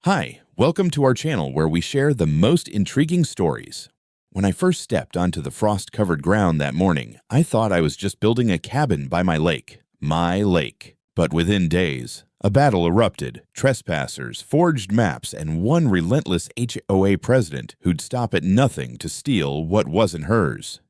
Hi, welcome to our channel where we share the most intriguing stories. When I first stepped onto the frost-covered ground that morning, I thought I was just building a cabin by my lake. My lake. But within days, a battle erupted, trespassers, forged maps, and one relentless HOA president who'd stop at nothing to steal what wasn't hers.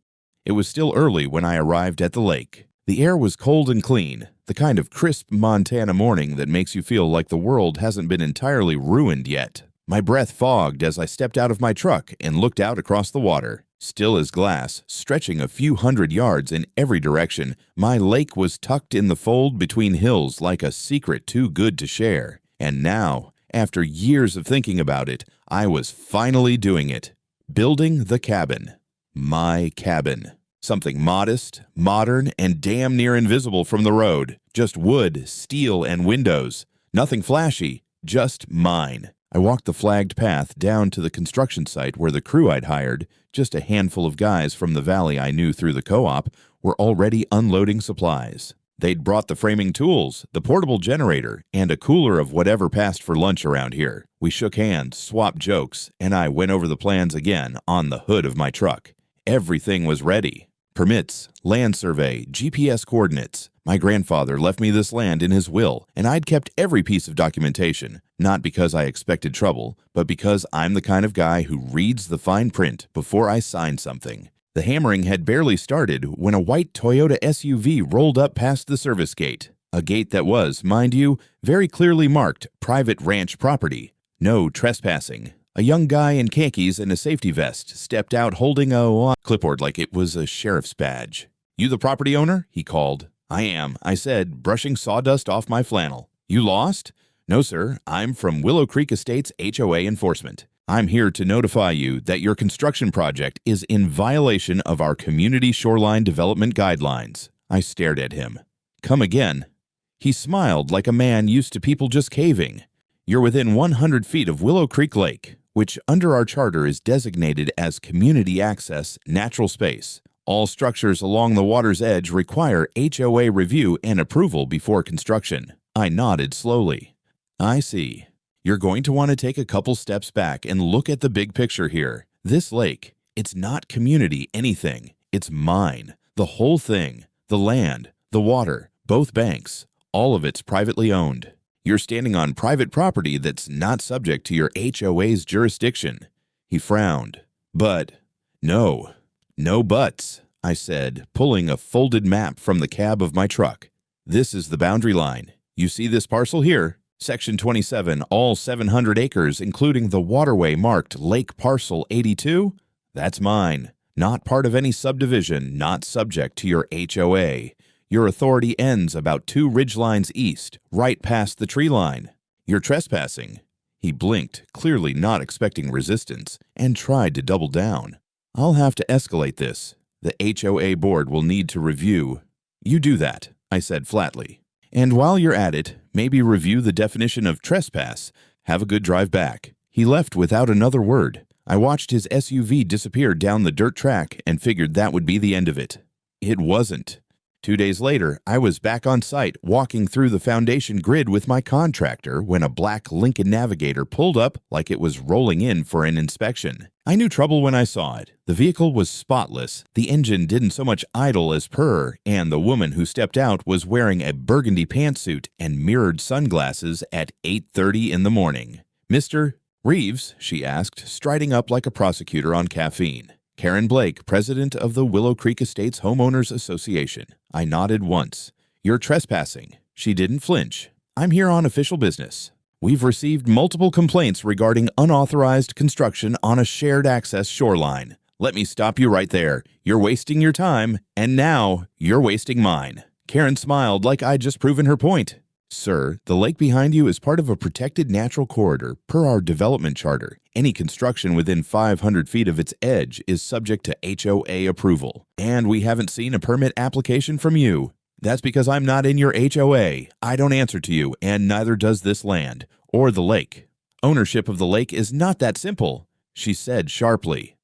It was still early when I arrived at the lake. The air was cold and clean, the kind of crisp Montana morning that makes you feel like the world hasn't been entirely ruined yet. My breath fogged as I stepped out of my truck and looked out across the water. Still as glass, stretching a few hundred yards in every direction, my lake was tucked in the fold between hills like a secret too good to share. And now, after years of thinking about it, I was finally doing it. Building the cabin. My cabin. Something modest, modern, and damn near invisible from the road. Just wood, steel, and windows. Nothing flashy, just mine. I walked the flagged path down to the construction site where the crew I'd hired, just a handful of guys from the valley I knew through the co-op, were already unloading supplies. They'd brought the framing tools, the portable generator, and a cooler of whatever passed for lunch around here. We shook hands, swapped jokes, and I went over the plans again on the hood of my truck. Everything was ready. Permits, land survey, GPS coordinates. My grandfather left me this land in his will, and I'd kept every piece of documentation, not because I expected trouble, but because I'm the kind of guy who reads the fine print before I sign something. The hammering had barely started when a white Toyota SUV rolled up past the service gate. A gate that was, mind you, very clearly marked private ranch property. No trespassing. A young guy in khakis and a safety vest stepped out holding a clipboard like it was a sheriff's badge. "You the property owner?" he called. "I am," I said, brushing sawdust off my flannel. "You lost?" "No, sir. I'm from Willow Creek Estates HOA enforcement. I'm here to notify you that your construction project is in violation of our community shoreline development guidelines." I stared at him. "Come again." He smiled like a man used to people just caving. "You're within 100 feet of Willow Creek Lake, which under our charter is designated as community access natural space. All structures along the water's edge require HOA review and approval before construction." I nodded slowly. "I see. You're going to want to take a couple steps back and look at the big picture here. This lake, it's not community anything. It's mine. The whole thing. The land, the water, both banks. All of it's privately owned. You're standing on private property that's not subject to your HOA's jurisdiction." He frowned. "But, no buts," I said, pulling a folded map from the cab of my truck. "This is the boundary line. You see this parcel here? Section 27, all 700 acres, including the waterway marked Lake Parcel 82? That's mine. Not part of any subdivision, not subject to your HOA. Your authority ends about 2 ridgelines east, right past the tree line. You're trespassing." He blinked, clearly not expecting resistance, and tried to double down. "I'll have to escalate this. The HOA board will need to review." "You do that," I said flatly. "And while you're at it, maybe review the definition of trespass. Have a good drive back." He left without another word. I watched his SUV disappear down the dirt track and figured that would be the end of it. It wasn't. 2 days later, I was back on site, walking through the foundation grid with my contractor when a black Lincoln Navigator pulled up like it was rolling in for an inspection. I knew trouble when I saw it. The vehicle was spotless, the engine didn't so much idle as purr, and the woman who stepped out was wearing a burgundy pantsuit and mirrored sunglasses at 8:30 in the morning. "Mr. Reeves?" she asked, striding up like a prosecutor on caffeine. "Karen Blake, president of the Willow Creek Estates Homeowners Association." I nodded once. "You're trespassing." She didn't flinch. "I'm here on official business. We've received multiple complaints regarding unauthorized construction on a shared access shoreline. Let me stop you right there. You're wasting your time, and now you're wasting mine." Karen smiled like I'd just proven her point. "Sir, the lake behind you is part of a protected natural corridor per our development charter. Any construction within 500 feet of its edge is subject to HOA approval. And we haven't seen a permit application from you. That's because I'm not in your HOA. I don't answer to you, and neither does this land, or the lake. Ownership of the lake is not that simple," she said sharply.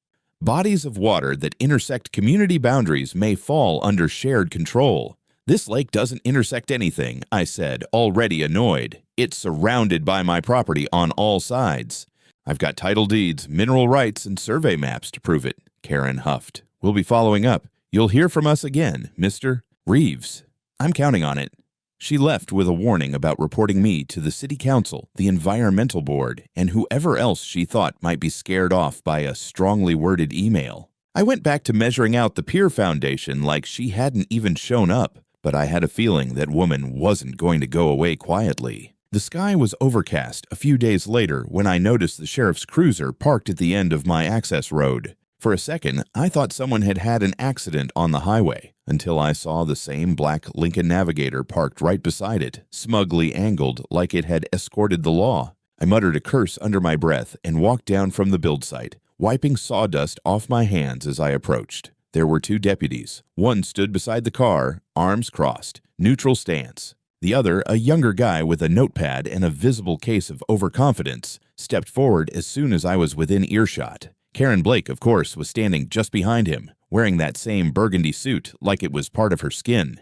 "Bodies of water that intersect community boundaries may fall under shared control. This lake doesn't intersect anything," I said, already annoyed. It's surrounded by my property on all sides. I've got title deeds, mineral rights, and survey maps to prove it, Karen huffed. We'll be following up. You'll hear from us again, Mr. Reeves. I'm counting on it. She left with a warning about reporting me to the city council, the environmental board, and whoever else she thought might be scared off by a strongly worded email. I went back to measuring out the pier foundation like she hadn't even shown up, but I had a feeling that woman wasn't going to go away quietly. The sky was overcast a few days later when I noticed the sheriff's cruiser parked at the end of my access road. For a second, I thought someone had had an accident on the highway, until I saw the same black Lincoln Navigator parked right beside it, smugly angled like it had escorted the law. I muttered a curse under my breath and walked down from the build site, wiping sawdust off my hands as I approached. There were 2 deputies. One stood beside the car, arms crossed, neutral stance. The other, a younger guy with a notepad and a visible case of overconfidence, stepped forward as soon as I was within earshot. Karen Blake, of course, was standing just behind him, wearing that same burgundy suit like it was part of her skin.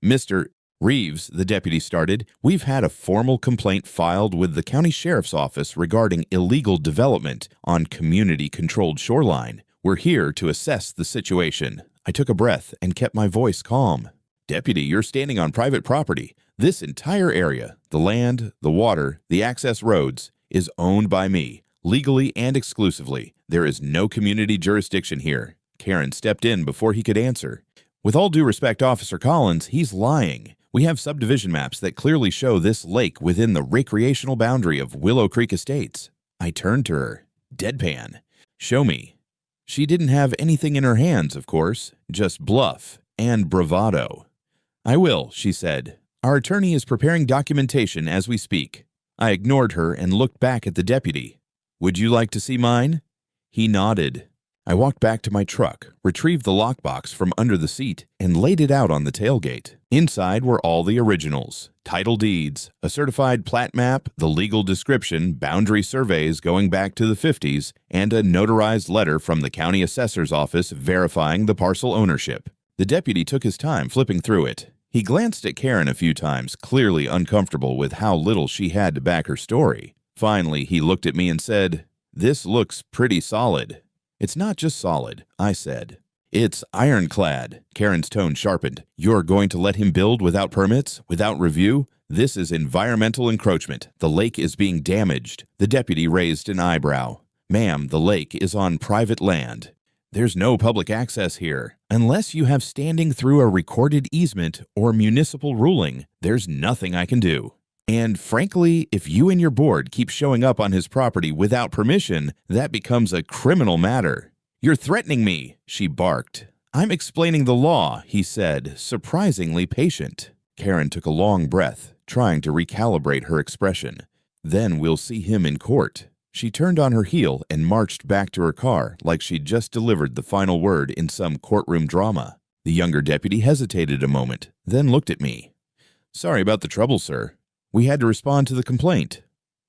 Mr. Reeves, the deputy started, we've had a formal complaint filed with the county sheriff's office regarding illegal development on community-controlled shoreline. We're here to assess the situation. I took a breath and kept my voice calm. Deputy, you're standing on private property. This entire area, the land, the water, the access roads, is owned by me, legally and exclusively. There is no community jurisdiction here. Karen stepped in before he could answer. With all due respect, Officer Collins, he's lying. We have subdivision maps that clearly show this lake within the recreational boundary of Willow Creek Estates. I turned to her. Deadpan. Show me. She didn't have anything in her hands, of course, just bluff and bravado. I will, she said. Our attorney is preparing documentation as we speak. I ignored her and looked back at the deputy. Would you like to see mine? He nodded. I walked back to my truck, retrieved the lockbox from under the seat, and laid it out on the tailgate. Inside were all the originals, title deeds, a certified plat map, the legal description, boundary surveys going back to the 50s, and a notarized letter from the county assessor's office verifying the parcel ownership. The deputy took his time flipping through it. He glanced at Karen a few times, clearly uncomfortable with how little she had to back her story. Finally, he looked at me and said, "This looks pretty solid." "It's not just solid," I said. "It's ironclad." Karen's tone sharpened. "You're going to let him build without permits, without review? This is environmental encroachment. The lake is being damaged." The deputy raised an eyebrow. "Ma'am, the lake is on private land. There's no public access here. Unless you have standing through a recorded easement or municipal ruling, there's nothing I can do. And frankly, if you and your board keep showing up on his property without permission, that becomes a criminal matter." "You're threatening me," she barked. "I'm explaining the law," he said, surprisingly patient. Karen took a long breath, trying to recalibrate her expression. "Then we'll see him in court." She turned on her heel and marched back to her car like she'd just delivered the final word in some courtroom drama. The younger deputy hesitated a moment, then looked at me. "Sorry about the trouble, sir. We had to respond to the complaint."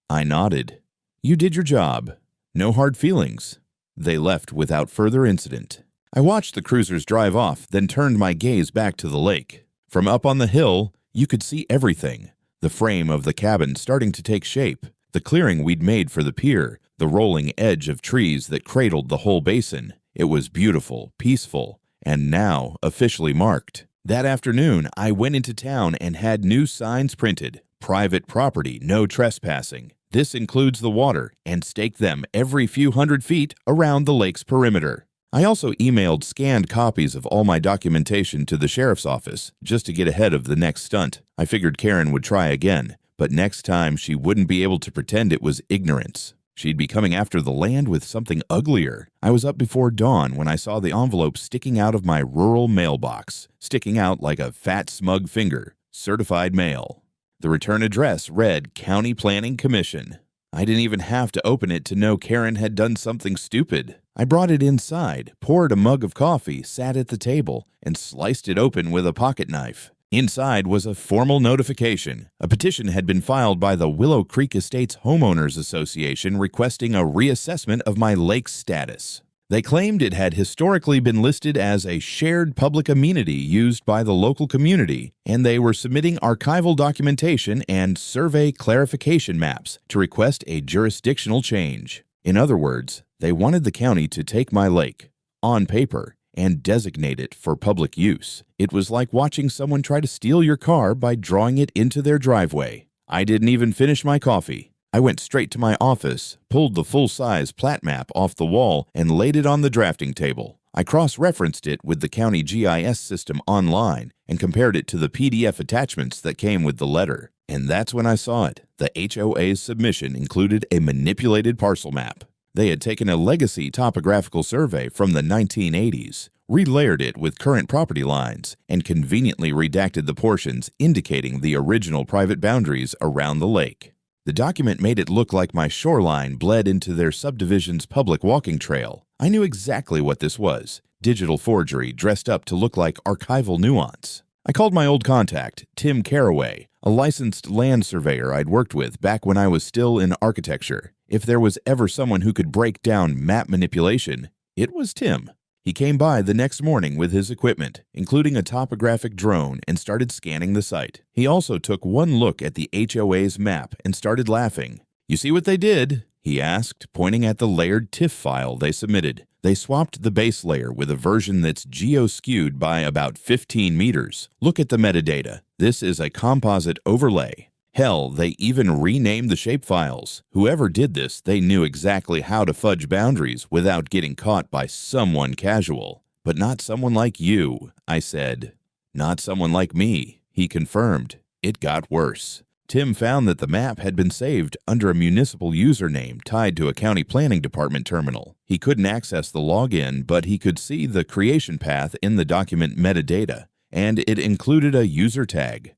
I nodded. "You did your job. No hard feelings." They left without further incident. I watched the cruisers drive off, then turned my gaze back to the lake. From up on the hill, you could see everything. The frame of the cabin starting to take shape, the clearing we'd made for the pier, the rolling edge of trees that cradled the whole basin. It was beautiful, peaceful, and now officially marked. That afternoon, I went into town and had new signs printed. Private property, no trespassing. This includes the water, and staked them every few hundred feet around the lake's perimeter. I also emailed scanned copies of all my documentation to the sheriff's office, just to get ahead of the next stunt. I figured Karen would try again, but next time she wouldn't be able to pretend it was ignorance. She'd be coming after the land with something uglier. I was up before dawn when I saw the envelope sticking out of my rural mailbox, sticking out like a fat, smug finger. Certified mail. The return address read County Planning Commission. I didn't even have to open it to know Karen had done something stupid. I brought it inside, poured a mug of coffee, sat at the table, and sliced it open with a pocket knife. Inside was a formal notification. A petition had been filed by the Willow Creek Estates Homeowners Association requesting a reassessment of my lake status. They claimed it had historically been listed as a shared public amenity used by the local community, and they were submitting archival documentation and survey clarification maps to request a jurisdictional change. In other words, they wanted the county to take my lake, on paper, and designate it for public use. It was like watching someone try to steal your car by drawing it into their driveway. I didn't even finish my coffee. I went straight to my office, pulled the full-size plat map off the wall, and laid it on the drafting table. I cross-referenced it with the county GIS system online and compared it to the PDF attachments that came with the letter. And that's when I saw it. The HOA's submission included a manipulated parcel map. They had taken a legacy topographical survey from the 1980s, relayered it with current property lines, and conveniently redacted the portions indicating the original private boundaries around the lake. The document made it look like my shoreline bled into their subdivision's public walking trail. I knew exactly what this was: digital forgery dressed up to look like archival nuance. I called my old contact, Tim Caraway, a licensed land surveyor I'd worked with back when I was still in architecture. If there was ever someone who could break down map manipulation, it was Tim. He came by the next morning with his equipment, including a topographic drone, and started scanning the site. He also took one look at the HOA's map and started laughing. "You see what they did?" he asked, pointing at the layered TIFF file they submitted. They swapped the base layer with a version that's geo-skewed by about 15 meters. Look at the metadata. This is a composite overlay. Hell, they even renamed the shapefiles. Whoever did this, they knew exactly how to fudge boundaries without getting caught by someone casual. "But not someone like you," I said. "Not someone like me," he confirmed. It got worse. Tim found that the map had been saved under a municipal username tied to a county planning department terminal. He couldn't access the login, but he could see the creation path in the document metadata, and it included a user tag.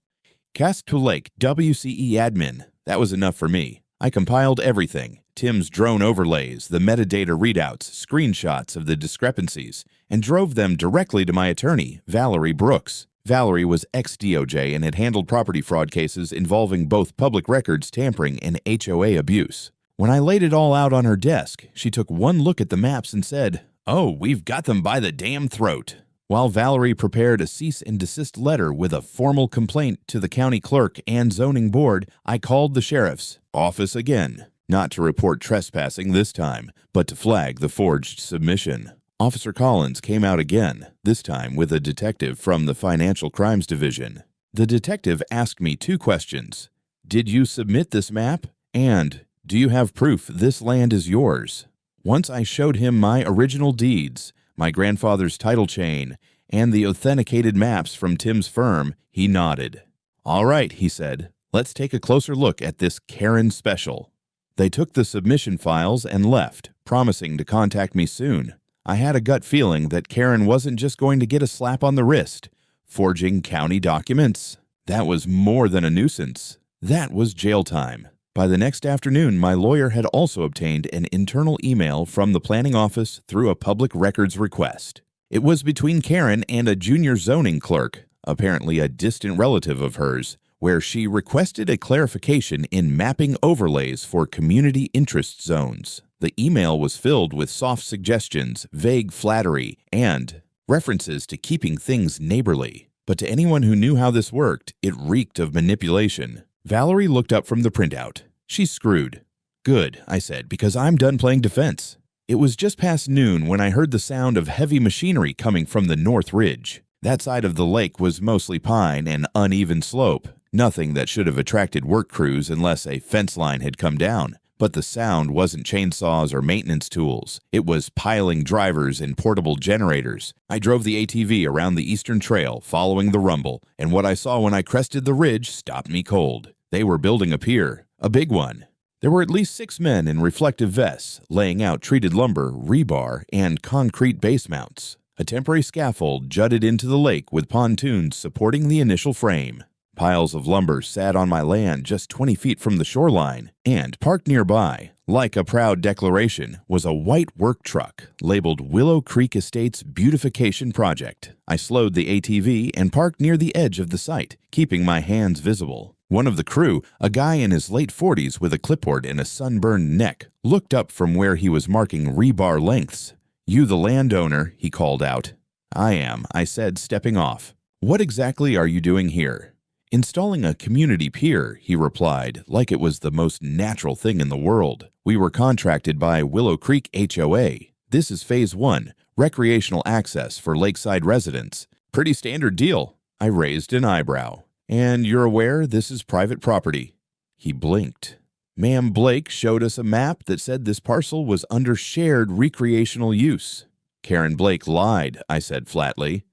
Cast to Lake WCE admin. That was enough for me. I compiled everything: Tim's drone overlays, the metadata readouts, screenshots of the discrepancies, and drove them directly to my attorney, Valerie Brooks. Valerie was ex-DOJ and had handled property fraud cases involving both public records tampering and HOA abuse. When I laid it all out on her desk, she took one look at the maps and said, "Oh, we've got them by the damn throat." While Valerie prepared a cease and desist letter with a formal complaint to the county clerk and zoning board, I called the sheriff's office again, not to report trespassing this time, but to flag the forged submission. Officer Collins came out again, this time with a detective from the Financial Crimes Division. The detective asked me two questions. "Did you submit this map?" and "Do you have proof this land is yours?" Once I showed him my original deeds, my grandfather's title chain, and the authenticated maps from Tim's firm, he nodded. "All right," he said, "let's take a closer look at this Karen special." They took the submission files and left, promising to contact me soon. I had a gut feeling that Karen wasn't just going to get a slap on the wrist. Forging county documents? That was more than a nuisance. That was jail time. By the next afternoon, my lawyer had also obtained an internal email from the planning office through a public records request. It was between Karen and a junior zoning clerk, apparently a distant relative of hers, where she requested a clarification in mapping overlays for community interest zones. The email was filled with soft suggestions, vague flattery, and references to keeping things neighborly. But to anyone who knew how this worked, it reeked of manipulation. Valerie looked up from the printout. "She's screwed." "Good," I said, because I'm done playing defense. It was just past noon when I heard the sound of heavy machinery coming from the North Ridge. That side of the lake was mostly pine and uneven slope, nothing that should have attracted work crews unless a fence line had come down. But the sound wasn't chainsaws or maintenance tools. It was piling drivers and portable generators. I drove the ATV around the eastern trail, following the rumble, and what I saw when I crested the ridge stopped me cold. They were building a pier, a big one. There were at least 6 men in reflective vests, laying out treated lumber, rebar, and concrete base mounts. A temporary scaffold jutted into the lake with pontoons supporting the initial frame. Piles of lumber sat on my land just 20 feet from the shoreline, and parked nearby, like a proud declaration, was a white work truck labeled Willow Creek Estates Beautification Project. I slowed the ATV and parked near the edge of the site, keeping my hands visible. One of the crew, a guy in his late 40s with a clipboard and a sunburned neck, looked up from where he was marking rebar lengths. "You the landowner," he called out. "I am," I said, stepping off. "What exactly are you doing here?" "Installing a community pier," he replied, like it was the most natural thing in the world. "We were contracted by Willow Creek HOA. This is Phase 1, recreational access for lakeside residents. Pretty standard deal." I raised an eyebrow. "And you're aware this is private property?" He blinked. "Ma'am Blake showed us a map that said this parcel was under shared recreational use." "Karen Blake lied," I said flatly.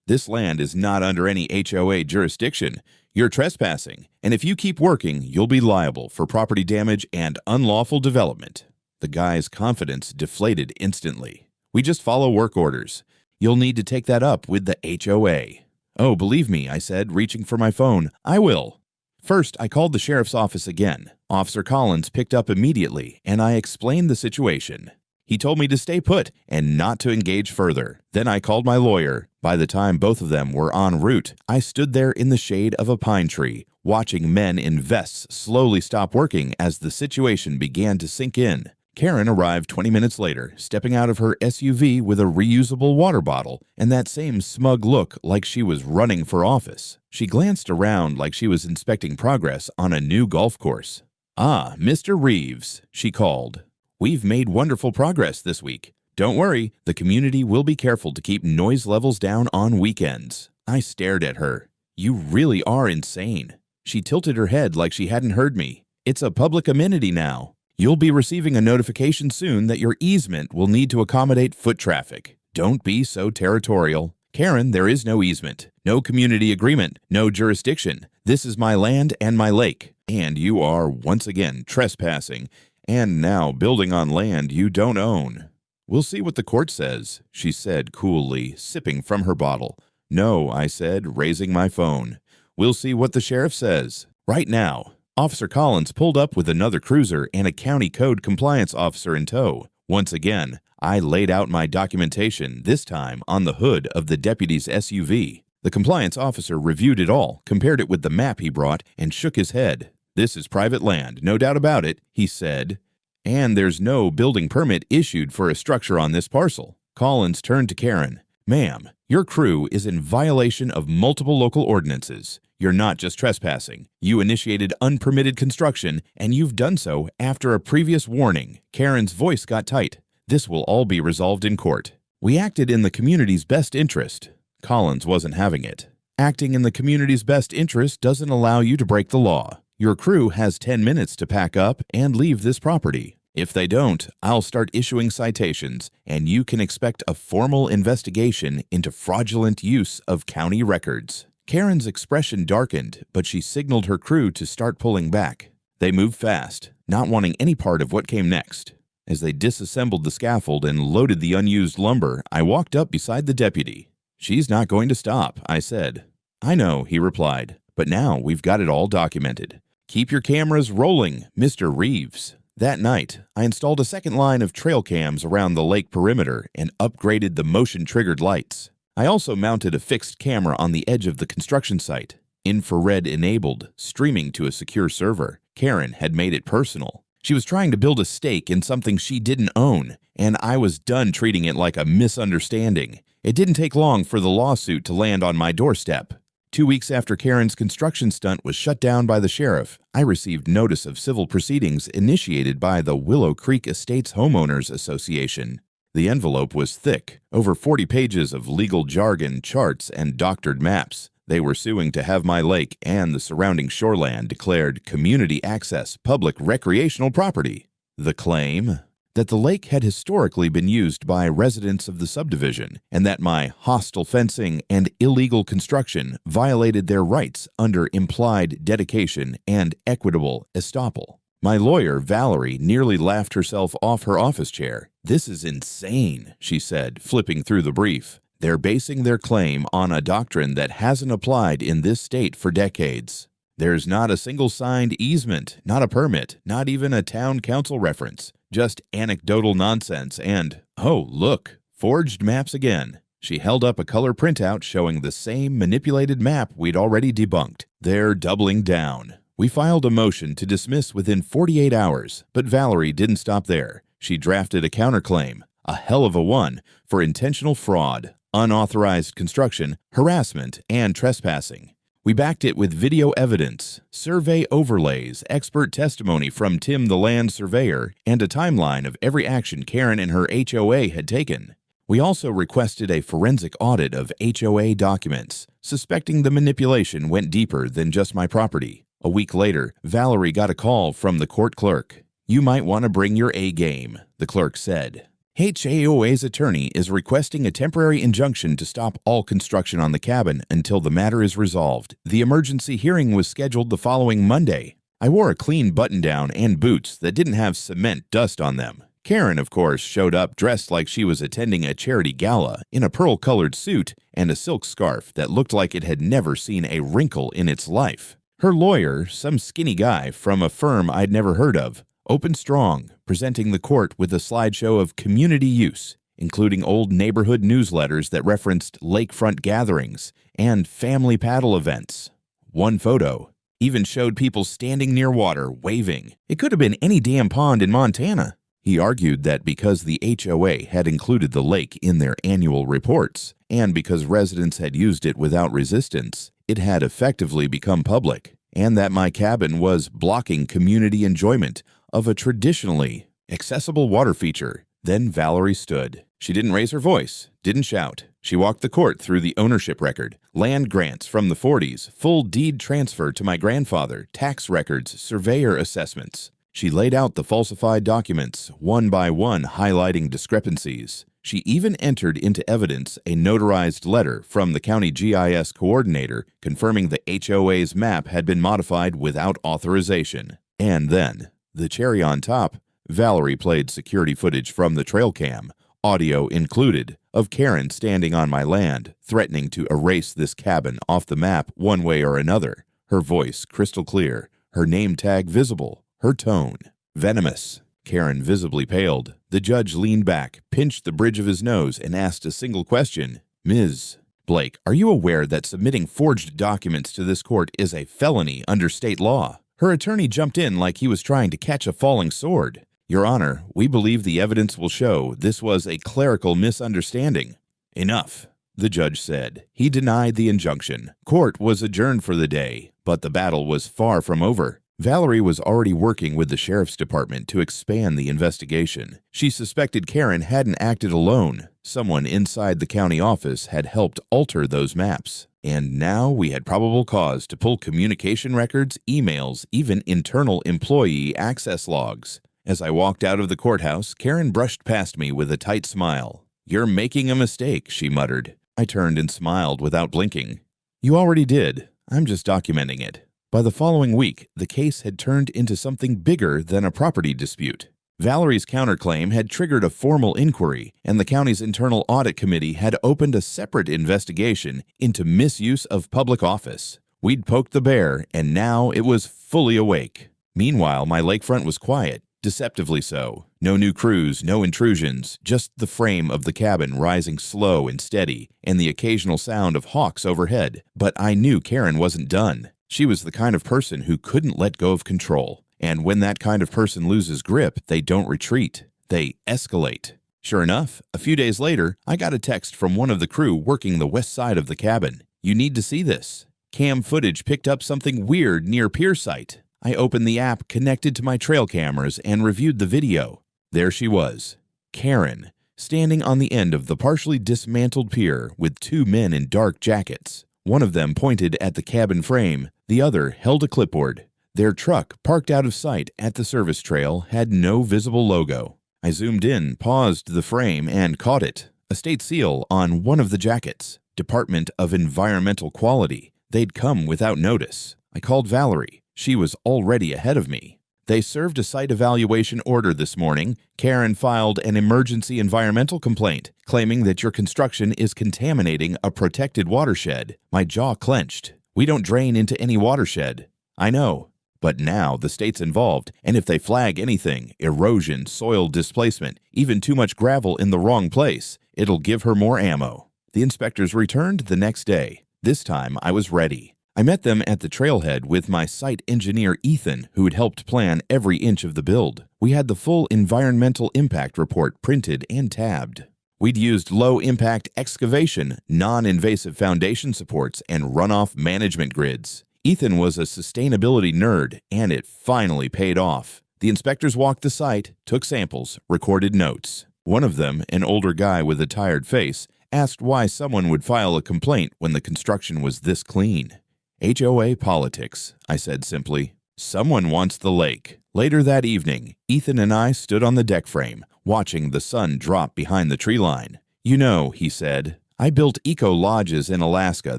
"This land is not under any HOA jurisdiction. You're trespassing, and if you keep working, you'll be liable for property damage and unlawful development." The guy's confidence deflated instantly. "We just follow work orders. You'll need to take that up with the HOA." "Oh, believe me," I said, reaching for my phone. "I will." First, I called the sheriff's office again. Officer Collins picked up immediately, and I explained the situation. He told me to stay put and not to engage further. Then I called my lawyer. By the time both of them were en route, I stood there in the shade of a pine tree, watching men in vests slowly stop working as the situation began to sink in. Karen arrived 20 minutes later, stepping out of her SUV with a reusable water bottle and that same smug look like she was running for office. She glanced around like she was inspecting progress on a new golf course. "Ah, Mr. Reeves," she called. "We've made wonderful progress this week. Don't worry, the community will be careful to keep noise levels down on weekends." I stared at her. "You really are insane." She tilted her head like she hadn't heard me. "It's a public amenity now. You'll be receiving a notification soon that your easement will need to accommodate foot traffic. Don't be so territorial." "Karen, there is no easement, no community agreement, no jurisdiction. This is my land and my lake, and you are once again trespassing, and now building on land you don't own." "We'll see what the court says," she said coolly, sipping from her bottle. "No," I said, raising my phone. "We'll see what the sheriff says." Right now, Officer Collins pulled up with another cruiser and a county code compliance officer in tow. Once again, I laid out my documentation, this time on the hood of the deputy's SUV. The compliance officer reviewed it all, compared it with the map he brought, and shook his head. "This is private land, no doubt about it," he said. "And there's no building permit issued for a structure on this parcel." Collins turned to Karen. "Ma'am, your crew is in violation of multiple local ordinances. You're not just trespassing. You initiated unpermitted construction, and you've done so after a previous warning." Karen's voice got tight. "This will all be resolved in court. We acted in the community's best interest." Collins wasn't having it. "Acting in the community's best interest doesn't allow you to break the law. Your crew has 10 minutes to pack up and leave this property. If they don't, I'll start issuing citations, and you can expect a formal investigation into fraudulent use of county records." Karen's expression darkened, but she signaled her crew to start pulling back. They moved fast, not wanting any part of what came next. As they disassembled the scaffold and loaded the unused lumber, I walked up beside the deputy. "She's not going to stop," I said. "I know," he replied, "but now we've got it all documented. Keep your cameras rolling, Mr. Reeves." That night, I installed a second line of trail cams around the lake perimeter and upgraded the motion-triggered lights. I also mounted a fixed camera on the edge of the construction site, infrared-enabled, streaming to a secure server. Karen had made it personal. She was trying to build a stake in something she didn't own, and I was done treating it like a misunderstanding. It didn't take long for the lawsuit to land on my doorstep. 2 weeks after Karen's construction stunt was shut down by the sheriff, I received notice of civil proceedings initiated by the Willow Creek Estates Homeowners Association. The envelope was thick, over 40 pages of legal jargon, charts, and doctored maps. They were suing to have my lake and the surrounding shoreland declared community access public recreational property. The claim? That the lake had historically been used by residents of the subdivision, and that my hostile fencing and illegal construction violated their rights under implied dedication and equitable estoppel. My lawyer, Valerie, nearly laughed herself off her office chair. "This is insane," she said, flipping through the brief. "They're basing their claim on a doctrine that hasn't applied in this state for decades. There's not a single signed easement, not a permit, not even a town council reference. Just anecdotal nonsense and, oh, look, forged maps again." She held up a color printout showing the same manipulated map we'd already debunked. "They're doubling down." We filed a motion to dismiss within 48 hours, but Valerie didn't stop there. She drafted a counterclaim. a hell of a one, for intentional fraud, unauthorized construction, harassment, and trespassing. We backed it with video evidence, survey overlays, expert testimony from Tim the land surveyor, and a timeline of every action Karen and her HOA had taken. We also requested a forensic audit of HOA documents, suspecting the manipulation went deeper than just my property. A week later, Valerie got a call from the court clerk. "You might want to bring your A game," the clerk said. HOA's attorney is requesting a temporary injunction to stop all construction on the cabin until the matter is resolved. The emergency hearing was scheduled the following Monday. I wore a clean button-down and boots that didn't have cement dust on them. Karen, of course, showed up dressed like she was attending a charity gala in a pearl-colored suit and a silk scarf that looked like it had never seen a wrinkle in its life. Her lawyer, some skinny guy from a firm I'd never heard of, opened strong, presenting the court with a slideshow of community use, including old neighborhood newsletters that referenced lakefront gatherings and family paddle events. One photo even showed people standing near water, waving. It could have been any damn pond in Montana. He argued that because the HOA had included the lake in their annual reports, and because residents had used it without resistance, it had effectively become public, and that my cabin was blocking community enjoyment of a traditionally accessible water feature. Then Valerie stood. She didn't raise her voice, didn't shout. She walked the court through the ownership record, land grants from the 40s, full deed transfer to my grandfather, tax records, surveyor assessments. She laid out the falsified documents, one by one highlighting discrepancies. She even entered into evidence a notarized letter from the county GIS coordinator confirming the HOA's map had been modified without authorization. And then, the cherry on top, Valerie played security footage from the trail cam, audio included, of Karen standing on my land, threatening to erase this cabin off the map one way or another. Her voice crystal clear, her name tag visible, her tone venomous. Karen visibly paled. The judge leaned back, pinched the bridge of his nose, and asked a single question. "Ms. Blake, are you aware that submitting forged documents to this court is a felony under state law?" Her attorney jumped in like he was trying to catch a falling sword. "Your Honor, we believe the evidence will show this was a clerical misunderstanding." "Enough," the judge said. He denied the injunction. Court was adjourned for the day, but the battle was far from over. Valerie was already working with the sheriff's department to expand the investigation. She suspected Karen hadn't acted alone. Someone inside the county office had helped alter those maps. And now we had probable cause to pull communication records, emails, even internal employee access logs. As I walked out of the courthouse, Karen brushed past me with a tight smile. "You're making a mistake," she muttered. I turned and smiled without blinking. "You already did. I'm just documenting it." By the following week, the case had turned into something bigger than a property dispute. Valerie's counterclaim had triggered a formal inquiry, and the county's internal audit committee had opened a separate investigation into misuse of public office. We'd poked the bear, and now it was fully awake. Meanwhile, my lakefront was quiet, deceptively so. No new crews, no intrusions, just the frame of the cabin rising slow and steady, and the occasional sound of hawks overhead. But I knew Karen wasn't done. She was the kind of person who couldn't let go of control. And when that kind of person loses grip, they don't retreat. They escalate. Sure enough, a few days later, I got a text from one of the crew working the west side of the cabin. "You need to see this. Cam footage picked up something weird near pier site." I opened the app connected to my trail cameras and reviewed the video. There she was, Karen, standing on the end of the partially dismantled pier with two men in dark jackets. One of them pointed at the cabin frame, the other held a clipboard. Their truck, parked out of sight at the service trail, had no visible logo. I zoomed in, paused the frame, and caught it. A state seal on one of the jackets. Department of Environmental Quality. They'd come without notice. I called Valerie. She was already ahead of me. "They served a site evaluation order this morning. Karen filed an emergency environmental complaint, claiming that your construction is contaminating a protected watershed." My jaw clenched. "We don't drain into any watershed." "I know. But now the state's involved, and if they flag anything, erosion, soil displacement, even too much gravel in the wrong place, it'll give her more ammo." The inspectors returned the next day. This time I was ready. I met them at the trailhead with my site engineer Ethan, who had helped plan every inch of the build. We had the full environmental impact report printed and tabbed. We'd used low-impact excavation, non-invasive foundation supports, and runoff management grids. Ethan was a sustainability nerd, and it finally paid off. The inspectors walked the site, took samples, recorded notes. One of them, an older guy with a tired face, asked why someone would file a complaint when the construction was this clean. HOA politics, I said simply. Someone wants the lake. Later that evening, Ethan and I stood on the deck frame, watching the sun drop behind the tree line. You know, he said, I built eco-lodges in Alaska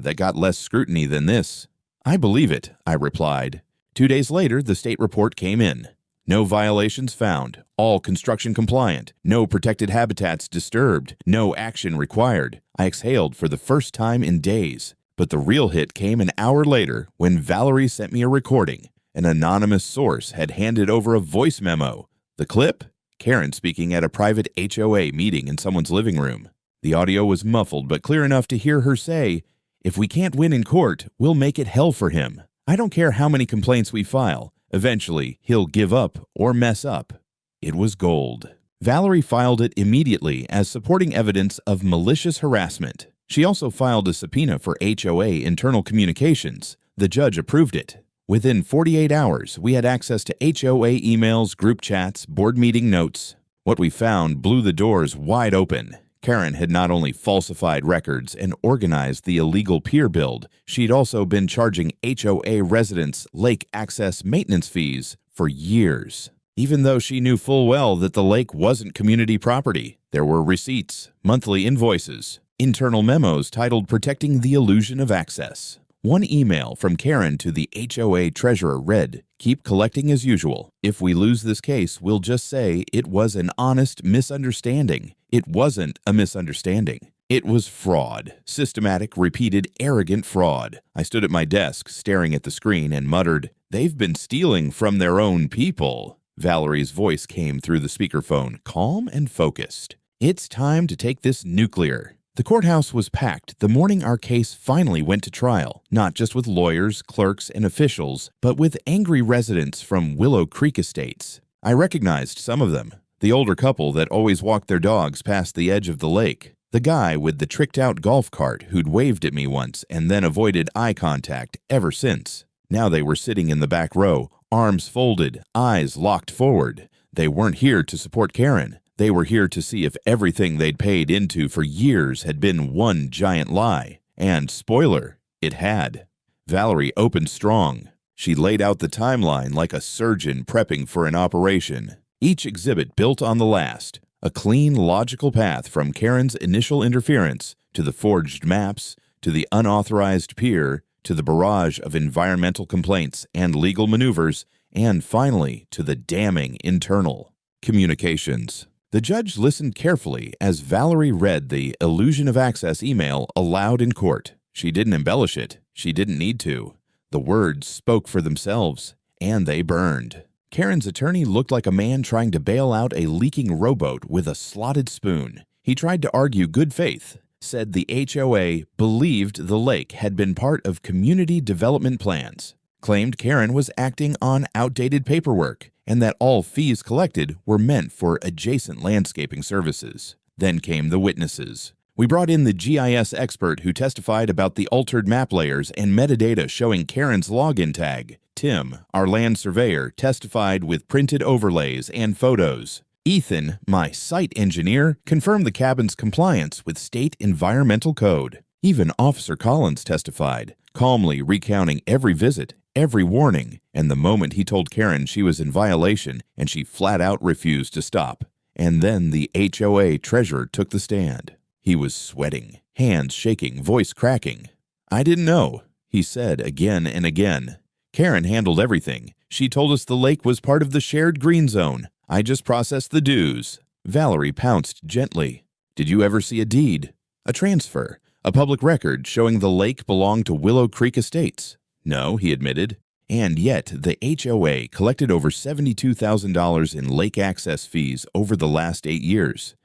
that got less scrutiny than this. I believe it, I replied. 2 days later, the state report came in. No violations found, all construction compliant, no protected habitats disturbed, no action required. I exhaled for the first time in days. But the real hit came an hour later when Valerie sent me a recording. An anonymous source had handed over a voice memo. The clip? Karen speaking at a private HOA meeting in someone's living room. The audio was muffled but clear enough to hear her say, "If we can't win in court, we'll make it hell for him. I don't care how many complaints we file. Eventually, he'll give up or mess up." It was gold. Valerie filed it immediately as supporting evidence of malicious harassment. She also filed a subpoena for HOA internal communications. The judge approved it. Within 48 hours, we had access to HOA emails, group chats, board meeting notes. What we found blew the doors wide open. Karen had not only falsified records and organized the illegal pier build, she'd also been charging HOA residents lake access maintenance fees for years. Even though she knew full well that the lake wasn't community property, there were receipts, monthly invoices, internal memos titled Protecting the Illusion of Access. One email from Karen to the HOA treasurer read, "Keep collecting as usual. If we lose this case, we'll just say it was an honest misunderstanding. It wasn't a misunderstanding. It was fraud. Systematic, repeated, arrogant fraud." I stood at my desk, staring at the screen, and muttered, "They've been stealing from their own people." Valerie's voice came through the speakerphone, calm and focused. "It's time to take this nuclear." The courthouse was packed the morning our case finally went to trial, not just with lawyers, clerks, and officials, but with angry residents from Willow Creek Estates. I recognized some of them. The older couple that always walked their dogs past the edge of the lake. The guy with the tricked-out golf cart who'd waved at me once and then avoided eye contact ever since. Now they were sitting in the back row, arms folded, eyes locked forward. They weren't here to support Karen. They were here to see if everything they'd paid into for years had been one giant lie. And, spoiler, it had. Valerie opened strong. She laid out the timeline like a surgeon prepping for an operation. Each exhibit built on the last. A clean, logical path from Karen's initial interference to the forged maps, to the unauthorized pier, to the barrage of environmental complaints and legal maneuvers, and finally to the damning internal communications. The judge listened carefully as Valerie read the illusion of access email aloud in court. She didn't embellish it. She didn't need to. The words spoke for themselves, and they burned. Karen's attorney looked like a man trying to bail out a leaking rowboat with a slotted spoon. He tried to argue good faith, said the HOA believed the lake had been part of community development plans, claimed Karen was acting on outdated paperwork, and that all fees collected were meant for adjacent landscaping services. Then came the witnesses. We brought in the GIS expert who testified about the altered map layers and metadata showing Karen's login tag. Tim, our land surveyor, testified with printed overlays and photos. Ethan, my site engineer, confirmed the cabin's compliance with state environmental code. Even Officer Collins testified, calmly recounting every visit, every warning, and the moment he told Karen she was in violation and she flat out refused to stop. And then the HOA treasurer took the stand. He was sweating, hands shaking, voice cracking. "I didn't know," he said again and again. "Karen handled everything. She told us the lake was part of the shared green zone. I just processed the dues." Valerie pounced gently. "Did you ever see a deed? A transfer? A public record showing the lake belonged to Willow Creek Estates?" "No," he admitted. And yet, the HOA collected over $72,000 in lake access fees over the last 8 years.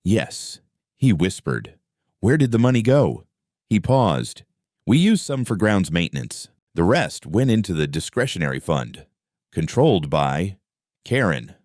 "Yes," he whispered. "Where did the money go?" He paused. "We used some for grounds maintenance. The rest went into the discretionary fund, controlled by Karen.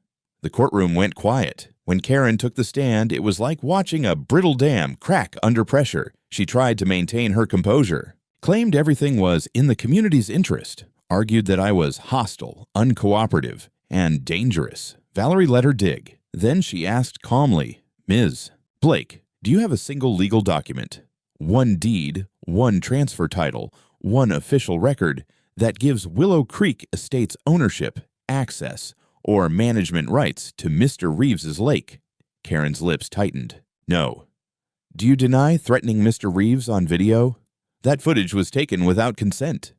The courtroom went quiet. When Karen took the stand, it was like watching a brittle dam crack under pressure. She tried to maintain her composure, claimed everything was in the community's interest, argued that I was hostile, uncooperative, and dangerous. Valerie let her dig. Then she asked calmly, "Ms. Blake, do you have a single legal document, one deed, one transfer title, one official record that gives Willow Creek Estates ownership, access, or management rights to Mr. Reeves's lake?" Karen's lips tightened. "No." "Do you deny threatening Mr. Reeves on video? That footage was taken without consent."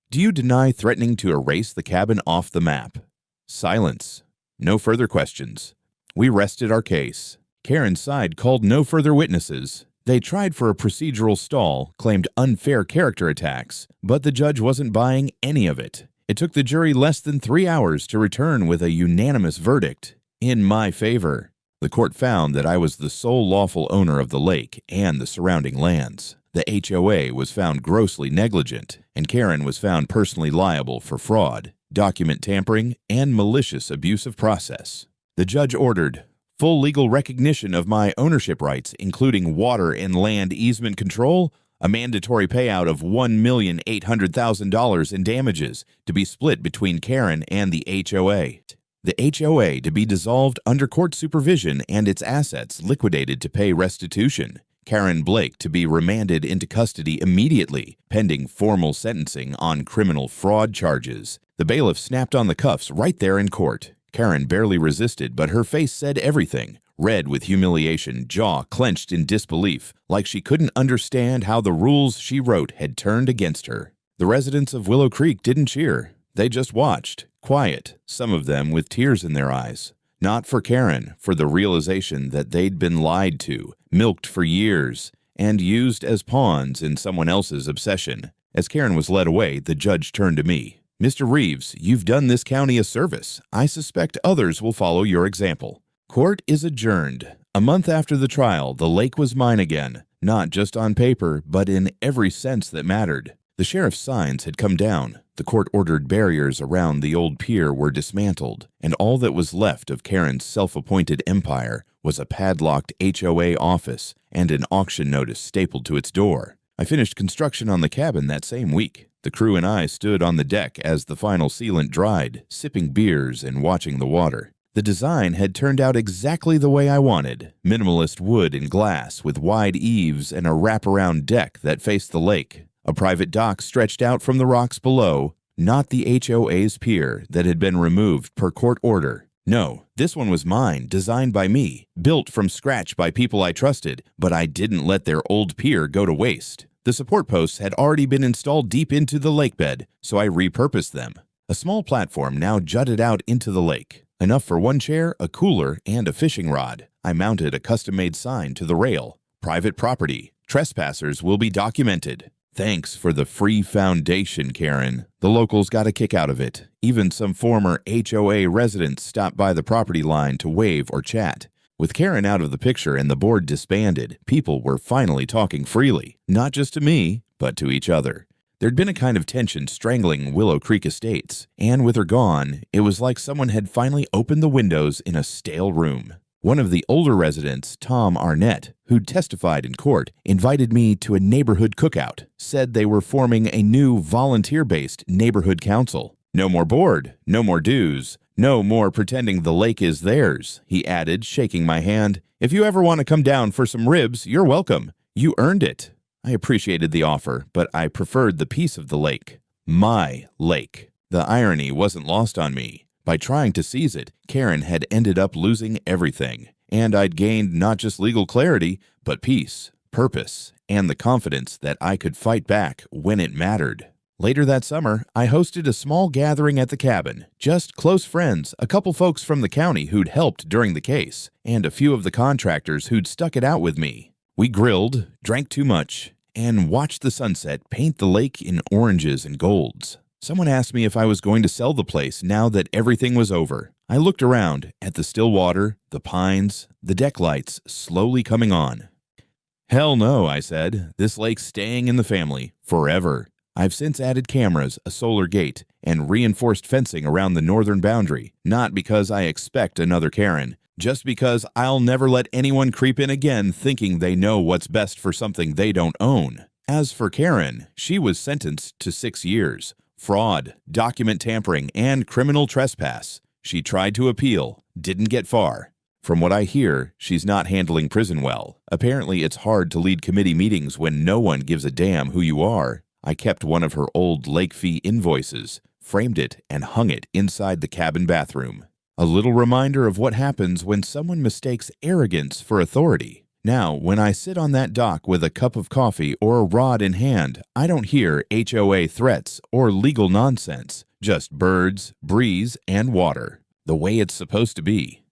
"Do you deny threatening to erase the cabin off the map?" Silence. No further questions. We rested our case. Karen's side called no further witnesses. They tried for a procedural stall, claimed unfair character attacks, but the judge wasn't buying any of it. It took the jury less than 3 hours to return with a unanimous verdict in my favor. The court found that I was the sole lawful owner of the lake and the surrounding lands. The HOA was found grossly negligent, and Karen was found personally liable for fraud, document tampering, and malicious abuse of process. The judge ordered full legal recognition of my ownership rights, including water and land easement control, a mandatory payout of $1,800,000 in damages to be split between Karen and the HOA. The HOA to be dissolved under court supervision and its assets liquidated to pay restitution. Karen Blake to be remanded into custody immediately, pending formal sentencing on criminal fraud charges. The bailiff snapped on the cuffs right there in court. Karen barely resisted, but her face said everything. Red with humiliation, jaw clenched in disbelief, like she couldn't understand how the rules she wrote had turned against her. The residents of Willow Creek didn't cheer. They just watched, quiet, some of them with tears in their eyes. Not for Karen, for the realization that they'd been lied to, milked for years, and used as pawns in someone else's obsession. As Karen was led away, the judge turned to me. "Mr. Reeves, you've done this county a service. I suspect others will follow your example." Court is adjourned. A month after the trial, the lake was mine again, not just on paper, but in every sense that mattered. The sheriff's signs had come down. The court-ordered barriers around the old pier were dismantled, and all that was left of Karen's self-appointed empire was a padlocked HOA office and an auction notice stapled to its door. I finished construction on the cabin that same week. The crew and I stood on the deck as the final sealant dried, sipping beers and watching the water. The design had turned out exactly the way I wanted. Minimalist wood and glass with wide eaves and a wraparound deck that faced the lake. A private dock stretched out from the rocks below, not the HOA's pier that had been removed per court order. No, this one was mine, designed by me, built from scratch by people I trusted, but I didn't let their old pier go to waste. The support posts had already been installed deep into the lake bed, so I repurposed them. A small platform now jutted out into the lake. Enough for one chair, a cooler, and a fishing rod. I mounted a custom-made sign to the rail. Private property. Trespassers will be documented. Thanks for the free foundation, Karen. The locals got a kick out of it. Even some former HOA residents stopped by the property line to wave or chat. With Karen out of the picture and the board disbanded, people were finally talking freely, not just to me, but to each other. There'd been a kind of tension strangling Willow Creek Estates, and with her gone, it was like someone had finally opened the windows in a stale room. One of the older residents, Tom Arnett, who'd testified in court, invited me to a neighborhood cookout, said they were forming a new volunteer-based neighborhood council. No more board, no more dues, no more pretending the lake is theirs, he added, shaking my hand. If you ever want to come down for some ribs, you're welcome. You earned it. I appreciated the offer, but I preferred the peace of the lake. My lake. The irony wasn't lost on me. By trying to seize it, Karen had ended up losing everything, and I'd gained not just legal clarity, but peace, purpose, and the confidence that I could fight back when it mattered. Later that summer, I hosted a small gathering at the cabin, just close friends, a couple folks from the county who'd helped during the case, and a few of the contractors who'd stuck it out with me. We grilled, drank too much, and watched the sunset paint the lake in oranges and golds. Someone asked me if I was going to sell the place now that everything was over. I looked around at the still water, the pines, the deck lights slowly coming on. Hell no, I said. This lake's staying in the family forever. I've since added cameras, a solar gate, and reinforced fencing around the northern boundary, not because I expect another Karen, just because I'll never let anyone creep in again thinking they know what's best for something they don't own. As for Karen, she was sentenced to 6 years. Fraud, document tampering, and criminal trespass. She tried to appeal, didn't get far. From what I hear, she's not handling prison well. Apparently, it's hard to lead committee meetings when no one gives a damn who you are. I kept one of her old lake fee invoices, framed it, and hung it inside the cabin bathroom. A little reminder of what happens when someone mistakes arrogance for authority. Now, when I sit on that dock with a cup of coffee or a rod in hand, I don't hear HOA threats or legal nonsense, just birds, breeze, and water. The way it's supposed to be.